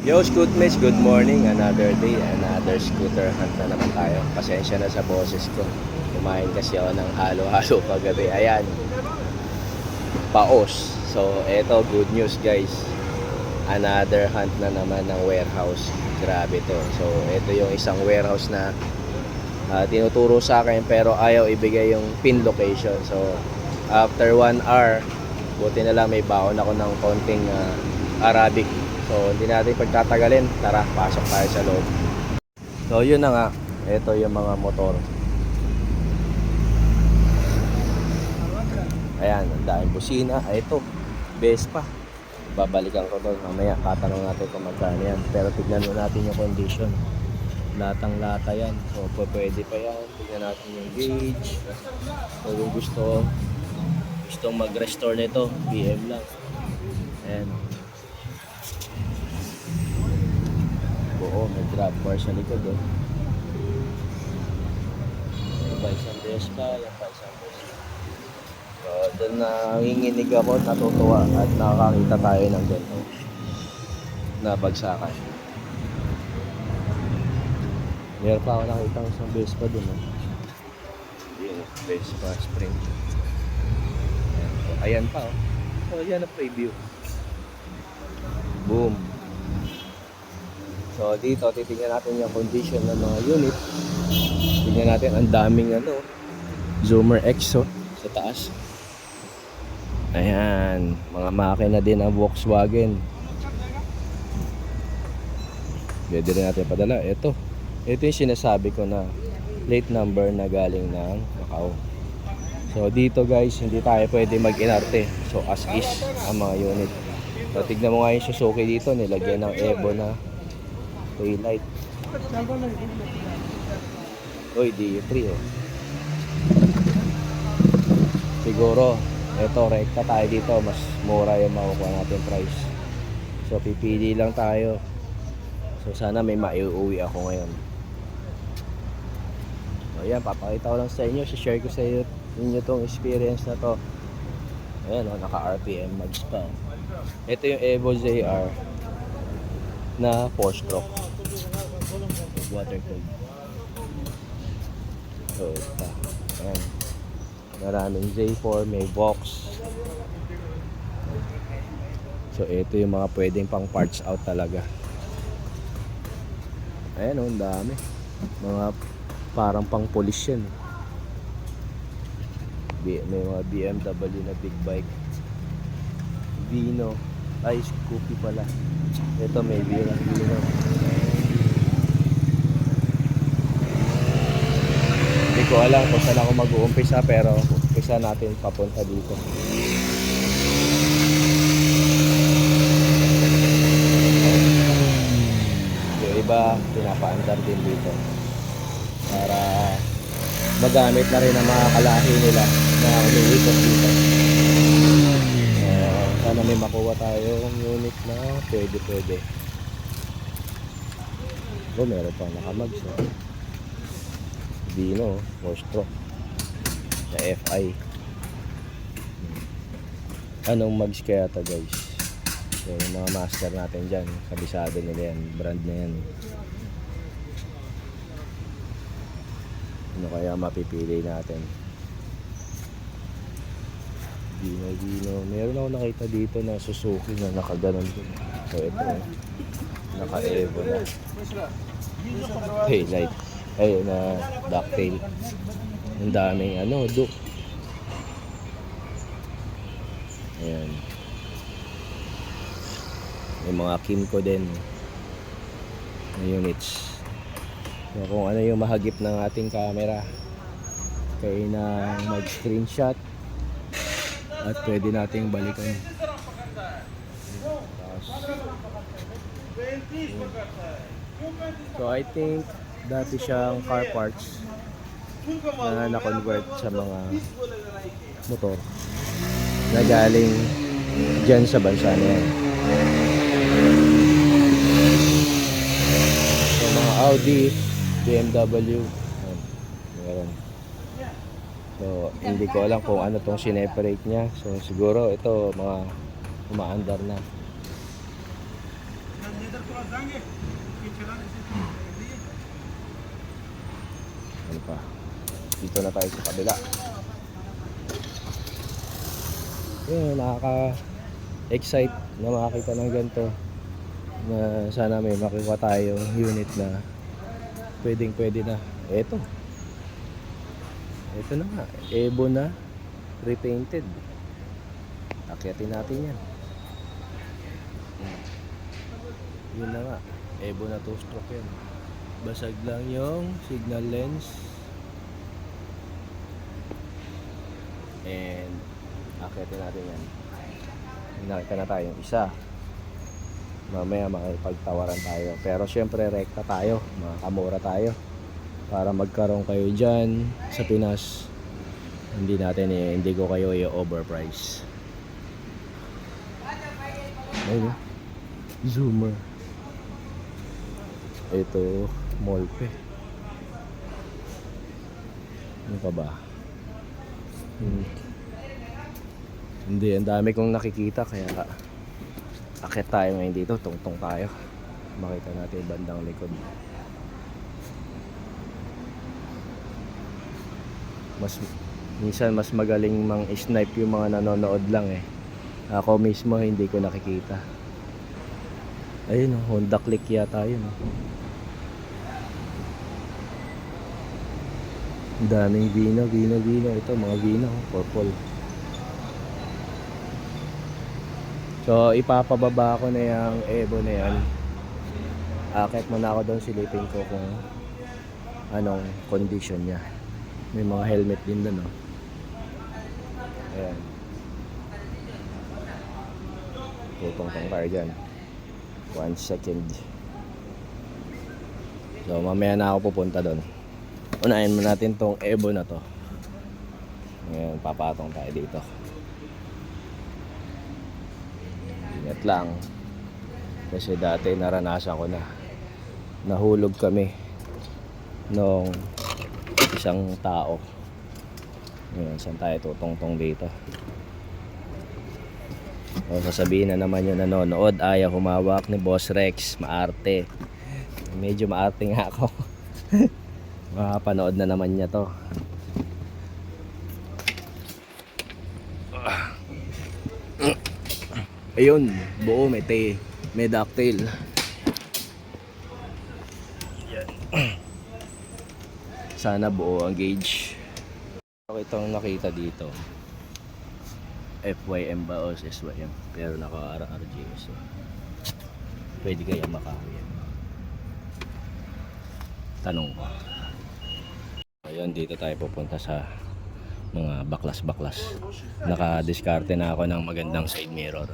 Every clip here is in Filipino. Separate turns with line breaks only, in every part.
Yo, Scootmates, good morning. Another day, another scooter hunt na naman tayo. Pasensya na sa boses ko. Kumain kasi ako ng halo-halo kagabi. Ayan, paos. So, eto, good news guys. Another hunt na naman ng warehouse. Grabe to. So, eto yung isang warehouse na tinuturo sa akin pero ayaw ibigay yung pin location. So, after 1 hour, buti na lang may baon ako ng konting Arabic. So, hindi natin pagtatagalin. Tara, pasok tayo sa loob. So, yun na nga. Ito yung mga motor. Ayan, ang daming busina. Ito, Vespa. Babalikan ko to mamaya. Tatanong natin kung magkano yan. Pero tignan mo natin yung condition. Latang-lata yan. So, pwede pa yan. Tignan natin yung gauge. So, yung gustong mag-restore nito, PM lang. Ayan. Oo, may grab bar sa likod eh. Yung pa isang Vespa, yung pa isang Vespa. So, doon nanginginig ako, natutuwa at nakakakita tayo ng ganito na bagsakan. Meron pa ako nakita ng isang Vespa doon eh. Yung Vespa Spring. Ayan, so, ayan pa oh. So, ayan ang preview. Boom. So dito titingnan natin yung condition ng mga unit. Tingnan natin ang daming Zoomer X sa taas. Ayan, mga makina din ng Volkswagen. Pwede rin natin padala. Ito yung sinasabi ko na plate number na galing ng Macau. So dito guys, hindi tayo pwede mag-inarte. So as is ang mga unit. So tignan mo nga yung Suzuki dito, nilagyan ng Evo na taillight. Uy, D3 oh. Siguro, eto rekta tayo dito. Mas mura yung makukuha natin price. So, pipili lang tayo. So, sana may maiuwi ako ngayon. So, ayan, papakita ko lang sa inyo. Share ko sa inyo tong experience na to. Ayan oh, naka-RPM mags pa. Ito yung Evo ZR na 4-stroke. Water cooled. So, ito. Ayan. Maraming Z4, may box. So, ito yung mga pwedeng pang parts out talaga. Ayan o, ang dami. Mga parang pang police yan. May mga BMW na big bike. Vino. Ay, Scoopy pala. Ito may Vino. Hindi ko alam kung saan ako mag-uumpisa pero umpisa natin papunta dito. Yung iba pinapaandar din dito para magamit na rin ang mga kalahi nila na umiikot dito. Sana may makuha tayong unit na pwede. Meron pa nakamags Dino 4-stroke na FI. Anong mags kaya to guys? So yung mga master natin dyan, kabisado nila yan, brand na yan. Ano kaya mapipili natin? Dino. Meron ako nakita dito na Suzuki na nakaganon din. So ito naka-Evo na taillight. Ay, na ducktail. Ang daming Duke. Ayan. May mga Kimco din na units. So, kung ano yung mahagip ng ating camera, kaya na mag-screenshot at pwede nating balikan. So I think dati siyang car parts na na-convert sa mga motor na galing dyan sa bansa na yan. So mga Audi, BMW, meron. So hindi ko alam kung ano tong sineperate niya. So siguro ito mga umaandar na. Ano pa? Dito na tayo sa kabila. Yun, nakaka-excite na makakita ng ganito. Na sana may makuha tayong unit na pwede na. Ito na nga, Evo na repainted. Akyatin natin yan. Yun na nga, Evo na 2-stroke yan. Basag lang yung signal lens. And akyatin natin yan. Nakita na tayong isa. Mamaya makipagtawaran tayo. Pero syempre rekta tayo, makakamura tayo. Para magkaroon kayo dyan sa Pinas. Hindi ko kayo i-overprice. Ayun, zoomer. Ito, Molpe. Ano pa ba? Hindi, ang dami kong nakikita kaya akit tayo ngayon dito, tungtong tayo. Makita natin yung bandang likod. Minsan mas magaling mang snipe yung mga nanonood lang eh. Ako mismo hindi ko nakikita. Ayun oh, Honda Click yata yun oh. Ang daming vino. Ito mga vino, purple. So ipapababa ko na yung Evo na yan. Akit muna ako doon, silipin ko kung anong condition niya. May mga helmet din doon oh. Ayan. Tutong-tong tayo dyan. 1 second. So mamaya na ako pupunta doon. Unahin mo natin tong Evo na to. Ngayon papatong tayo dito. Ingat lang. Kasi dati naranasan ko na. Nahulog kami nung isang tao. Ngayon saan tayo tutong-tong dito. O sasabihin na naman yung nanonood, ayaw humawak ni Boss Rex, maarte. Medyo maarte nga ako. Makapanood na naman niya to. Ayun, buo may ducktail. Yan. Sana buo ang gauge. Itong nakita dito FYM ba o SYM, pero naka RRGS, so pwede kaya makawin. Tanong ko. Ayun, dito tayo pupunta sa mga baklas. Naka-diskarte na ako ng magandang side mirror.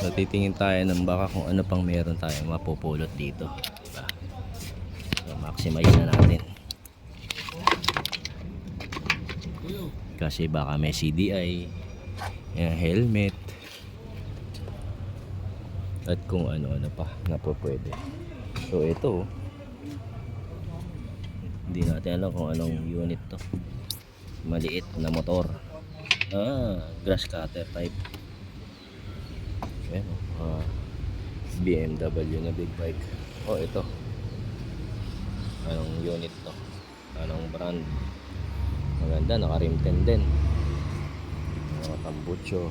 So titingin tayo ng baka kung ano pang meron tayong mapupulot dito, diba? So maximize na natin. Kasi baka may CDI, yung helmet, at kung ano-ano pa na po pwede. So ito, hindi natin alam kung anong unit to. Maliit na motor. Grass cutter type. Ayan, BMW na big bike. Ito. Anong unit to? Anong brand? Maganda, naka-rim 10 din. Mga tambucho.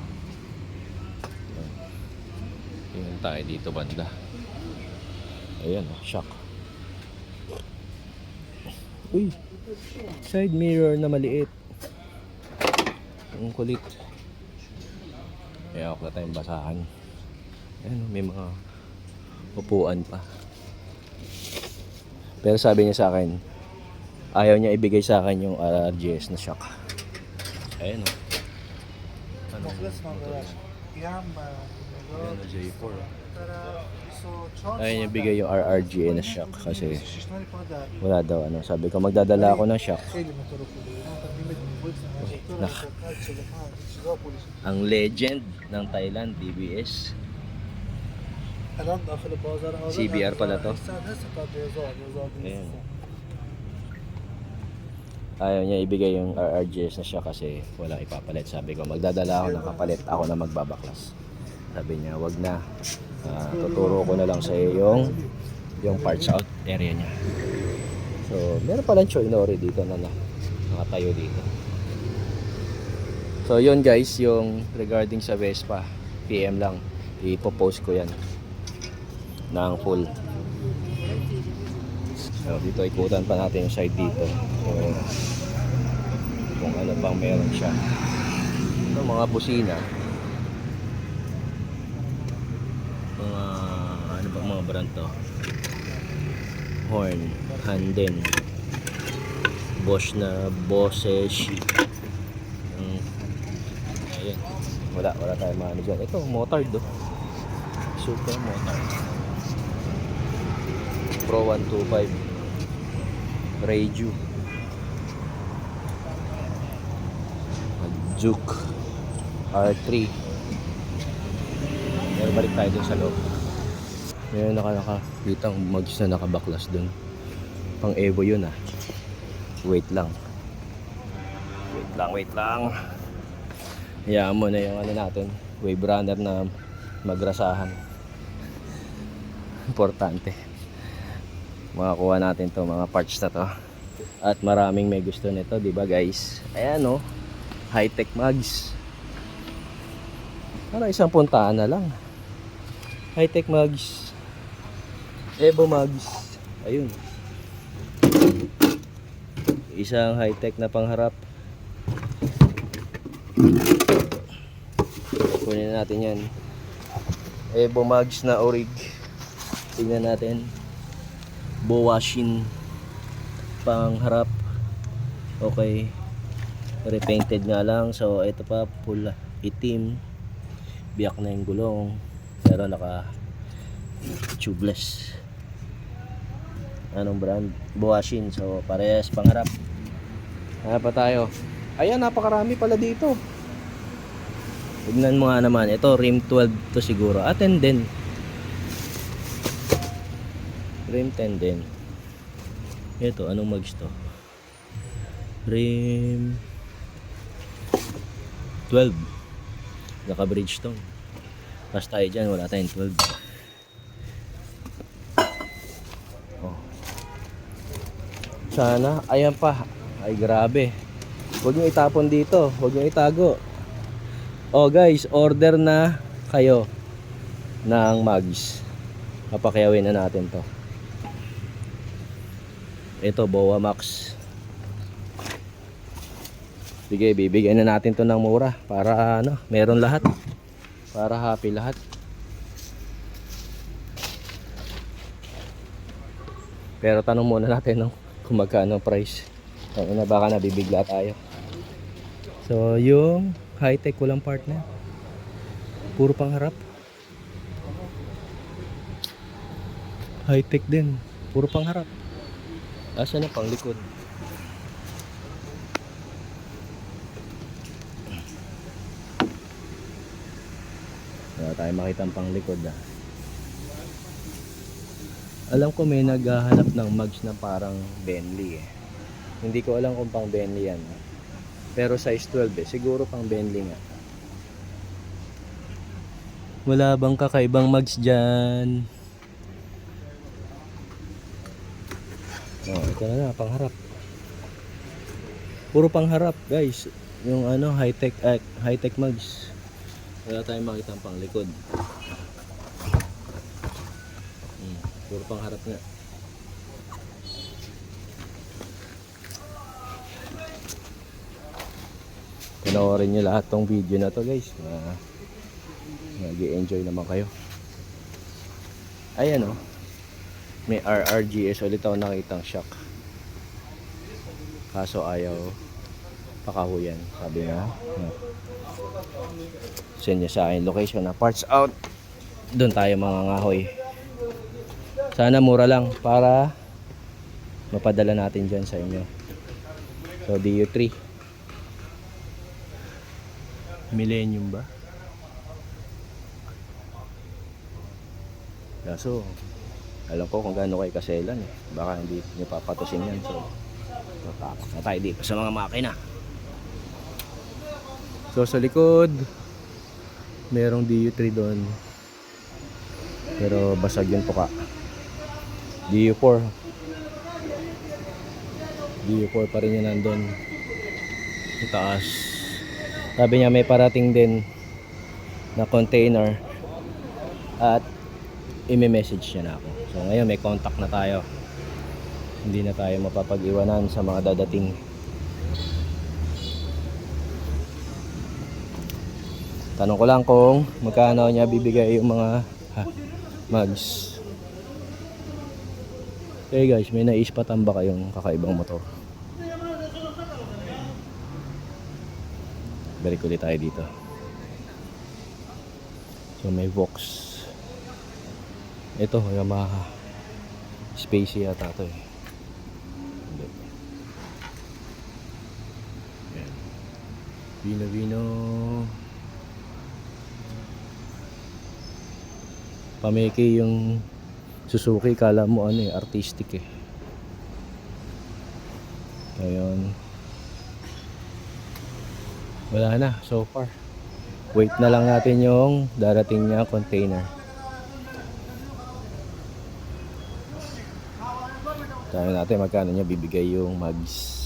Tingnan tayo dito banda. Ayan, shock. Uy, side mirror na maliit. Ang kulit. Kaya ako na tayong basahan. Ayan, may mga upuan pa. Pero sabi niya sa akin, ayaw niya ibigay sa akin yung RRGS na shock. Ayan o. Ayan na J4. Ayaw niya ibigay yung RRGS na shock kasi wala daw ano. Sabi ko magdadala ako ng shock. Ang legend ng Thailand, DBS. CBR pala to. Ayan. Ayaw niya ibigay yung RRGS na siya kasi wala ipapalit. Sabi ko magdadala ako ng kapalit, ako na magbabaklas. Sabi niya, wag na. Tuturo ko na lang sa iyo yung parts out area niya. So, meron palang Chouinori dito na nakatayo dito. So, yun guys, yung regarding sa Vespa, PM lang. Ipopost ko yan ng full. So, dito ikutan pa natin yung side dito. So, kung ano pang meron siya. Ito, mga busina. Mga, ano ba mga brand to? Horn, Handen, Bosch na Bose. Ayun. Wala tayong maano dyan. Ito, motard do. Super motard. Pro 125 Reiju. Juke R3. Pero balik tayo dun sa loob. Ngayon nakakitang mags na nakabaklas dun. Pang Evo yun ah. Wait lang. Hayaan mo na yung ano natin, wave runner na magrasahan. Importante. Makakuha natin to mga parts na to. At maraming may gusto nito, di ba guys? Ayan oh. High-tech mags. Para isang puntaan na lang. High-tech mags. Evo mags. Ayun. Isang high-tech na pangharap. Kunin natin yan. Evo mags na orig. Tingnan natin. Bowashin pangharap. Okay. Repainted nga lang. So ito pa pula itim. Biyak na yung gulong. Pero naka tubeless. Anong brand? Bowashin. So parehas pangharap. Hanap pa tayo. Ayan, napakarami pala dito. Tignan mo nga naman. Ito rim 12 to siguro. At 10 din. Rim 10 din. Ito, anong mags to? Rim 12. Naka Bridgestone. Pas tayo dyan, wala tayong 12. Oh. Sana, ayan pa. Ay grabe. Huwag nyo itapon dito. Huwag nyo itago. Oh guys, order na kayo ng mags. Papakiyawin na natin to. Ito, Boa Max. Sige, bibigyan na natin to ng mura para ano, meron lahat. Para happy lahat. Pero tanong muna natin no, kung magkano price. Ano na, baka nabibigla tayo. So, yung high-tech walang partner. Puro pangharap. High-tech din. Puro pangharap. Asa na pang likod? Wala tayo makita ang pang likod ah. Alam ko may naghahanap ng mags na parang Bentley eh. Hindi ko alam kung pang Bentley yan. Pero size 12 eh. Siguro pang Bentley nga. Wala bang kakaibang mags dyan? Oh, ito na, pangharap. Puro pangharap, guys. Yung ano, high-tech mags. Wala tayong makita ang panglikod. Puro pangharap nga. Panoorin nyo lahat tong video na to, guys. Nag-i-enjoy naman kayo. Ayan oh. May RRGS ulit ako nakitang shock. Kaso ayaw pakahuyan. Sabi na. Send niya sa akin location na parts out. Doon tayo mangangahoy. Sana mura lang para mapadala natin dyan sa inyo. So DU3 Millennium ba? Kaso alam ko kung gaano kayo kaselan eh. Baka hindi nyo papatusin yan. So tatakot na tayo dito sa mga makina. So sa likod merong DU3 doon. Pero basag yung tuka. DU4. DU4 pa rin yun nandun. Sa taas. Sabi niya may parating din na container. At i-message niya na ako. So ngayon may contact na tayo. Hindi na tayo mapapag-iwanan sa mga dadating. Tanong ko lang kung magkano niya bibigay yung mga mugs. Okay guys, may naispatan ba kayong kakaibang motor? Balik ulit tayo dito. So may Vox. Ito, Yamaha. Spacey yata ito eh. Hindi. Yan. Vino. Pameke yung Suzuki, kala mo ano eh, artistic eh. Ngayon wala na so far. Wait na lang natin yung darating niya container. Tanong natin magkano niya bibigay yung mugs.